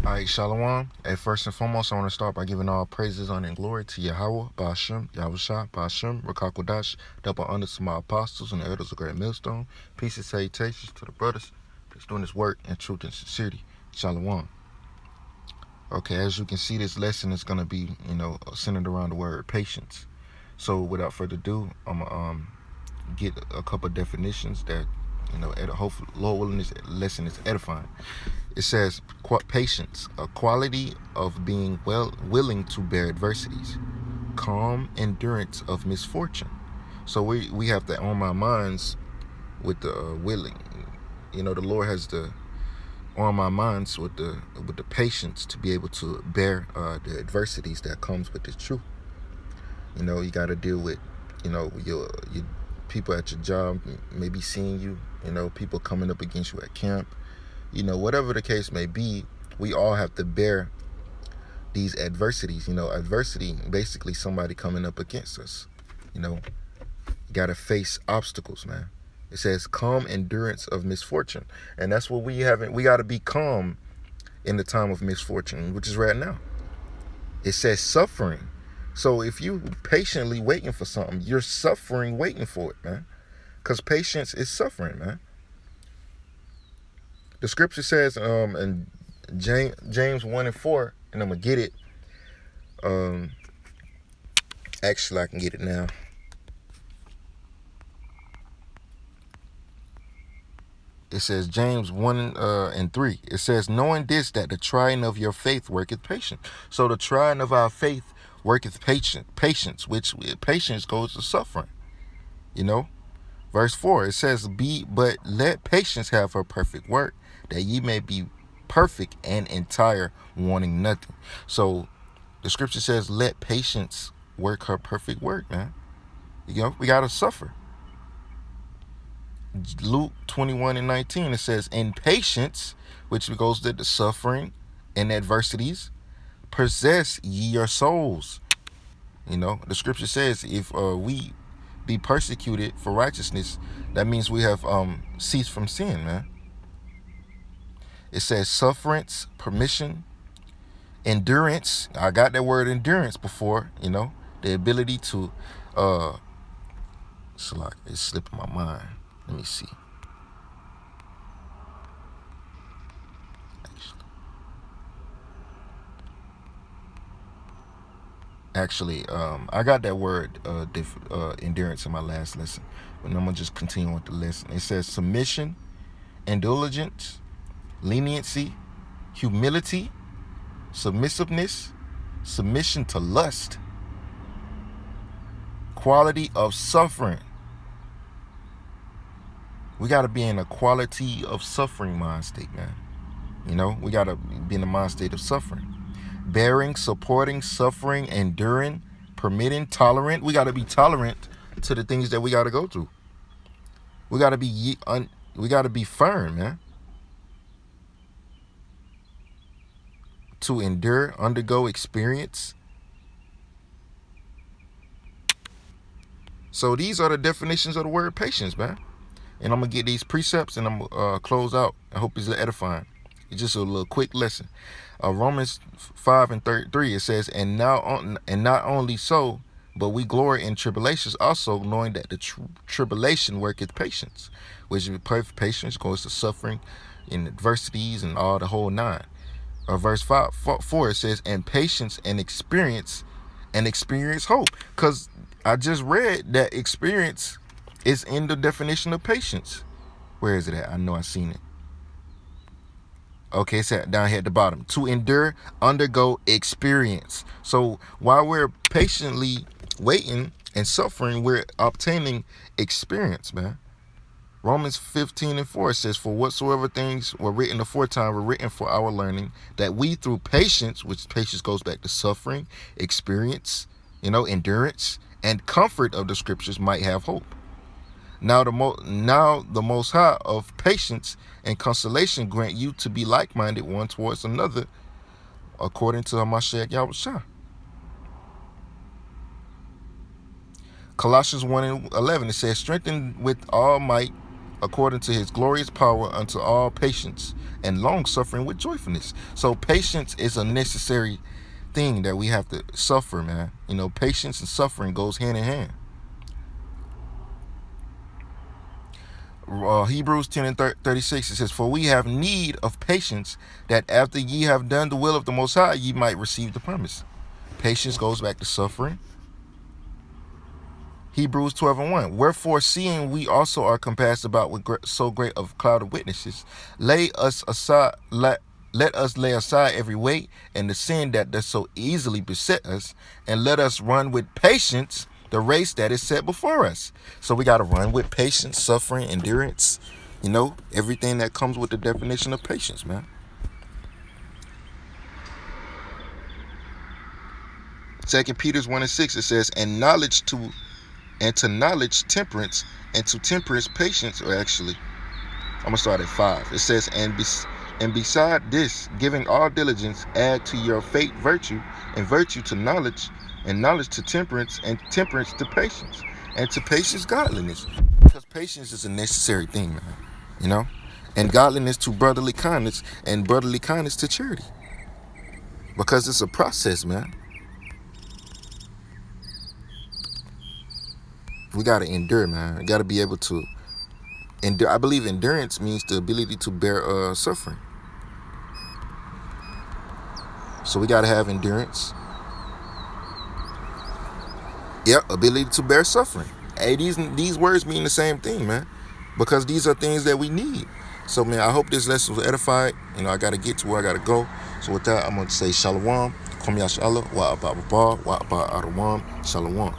All right, Shalom. At first and foremost, I want to start by giving all praises, honor, and glory to Yahweh, Ba'ashem, Yahushua, Ba'ashem, Rakakwadash, double honor to my apostles and the elders of Great Millstone. Peace and salutations to the brothers that's doing this work in truth and sincerity. Shalom. Okay, as you can see, this lesson is going to be, centered around the word patience. So without further ado, I'm going to get a couple of definitions that, hopefully, Lord willing, this lesson is edifying. It says, patience, a quality of being willing to bear adversities, calm endurance of misfortune. So we have to arm our minds with the willing. The Lord has to arm our minds with the patience to be able to bear the adversities that comes with the truth. You got to deal with, your people at your job maybe seeing you, people coming up against you at camp. Whatever the case may be, we all have to bear these adversities. Adversity, basically somebody coming up against us. Got to face obstacles, man. It says calm endurance of misfortune. And that's what we haven't. We got to be calm in the time of misfortune, which is right now. It says suffering. So if you patiently waiting for something, you're suffering waiting for it, man. Because patience is suffering, man. The scripture says in James 1 and 4, and I'm going to get it. Actually, I can get it now. It says James 1 and 3. It says, knowing this, that the trying of your faith worketh patience. So the trying of our faith worketh patience, which patience goes to suffering. Verse 4, it says, but let patience have her perfect work, that ye may be perfect and entire, wanting nothing. So the scripture says, let patience work her perfect work, man. We got to suffer. Luke 21 and 19, it says, in patience, which goes to the suffering and adversities, possess ye your souls. The scripture says, if we be persecuted for righteousness, that means we have ceased from sin, man. It says sufferance, permission, endurance. I got that word endurance before, the ability to it's slipping my mind. Let me see. Actually, I got that word endurance in my last lesson, but I'm gonna just continue with the lesson. It says submission, indulgence, leniency, humility, submissiveness, submission to lust, quality of suffering. We got to be in a quality of suffering mind state, man. We got to be in a mind state of suffering. Bearing, supporting, suffering, enduring, permitting, tolerant. We got to be tolerant to the things that we got to go through. We got to be firm, man. To endure, undergo, experience. So these are the definitions of the word patience, man. And I'm going to get these precepts and I'm going to close out. I hope it's edifying. It's just a little quick lesson. Romans 5 and 33, it says, and not only so, but we glory in tribulations also, knowing that the tribulation worketh patience, which perfect patience goes to suffering and adversities and all the whole nine. Verse 4, it says, and patience and experience hope. Because I just read that experience is in the definition of patience. Where is it at? I know I seen it. Okay, it's down here at the bottom. To endure, undergo, experience. So while we're patiently waiting and suffering, we're obtaining experience, man. Romans 15 and 4 says, for whatsoever things were written aforetime were written for our learning, that we through patience, which patience goes back to suffering, experience, endurance, and comfort of the scriptures might have hope. Now the Most High of patience and consolation grant you to be like-minded one towards another, according to Hamashiach Yahushua. Colossians 1 and 11, it says, strengthened with all might according to his glorious power unto all patience and long suffering with joyfulness. So patience is a necessary thing that we have to suffer, man. You know, patience and suffering goes hand in hand. Hebrews 10 and 36, it says, for we have need of patience, that after ye have done the will of the Most High, ye might receive the promise. Patience goes back to suffering. Hebrews 12 and 1, wherefore seeing we also are compassed about with so great a cloud of witnesses, let us lay aside every weight and the sin that does so easily beset us, and let us run with patience the race that is set before us. So we got to run with patience, suffering, endurance, you know, everything that comes with the definition of patience, man. 2 Peter 1 and 6, it says, and to knowledge temperance, and to temperance patience. Or actually, I'm gonna start at 5. It says, and beside this, giving all diligence, add to your faith virtue, and virtue to knowledge, and knowledge to temperance, and temperance to patience, and to patience godliness. Because patience is a necessary thing, man. You know, and godliness to brotherly kindness, and brotherly kindness to charity. Because it's a process, man. We gotta endure, man. We gotta be able to endure. I believe endurance means the ability to bear suffering. So we gotta have endurance. Yep, ability to bear suffering. Hey, these words mean the same thing, man. Because these are things that we need. So, man, I hope this lesson was edified. You know, I gotta get to where I gotta go. So with that, I'm gonna say shalom. Kum yashala, wa abba, wa abba, shalom.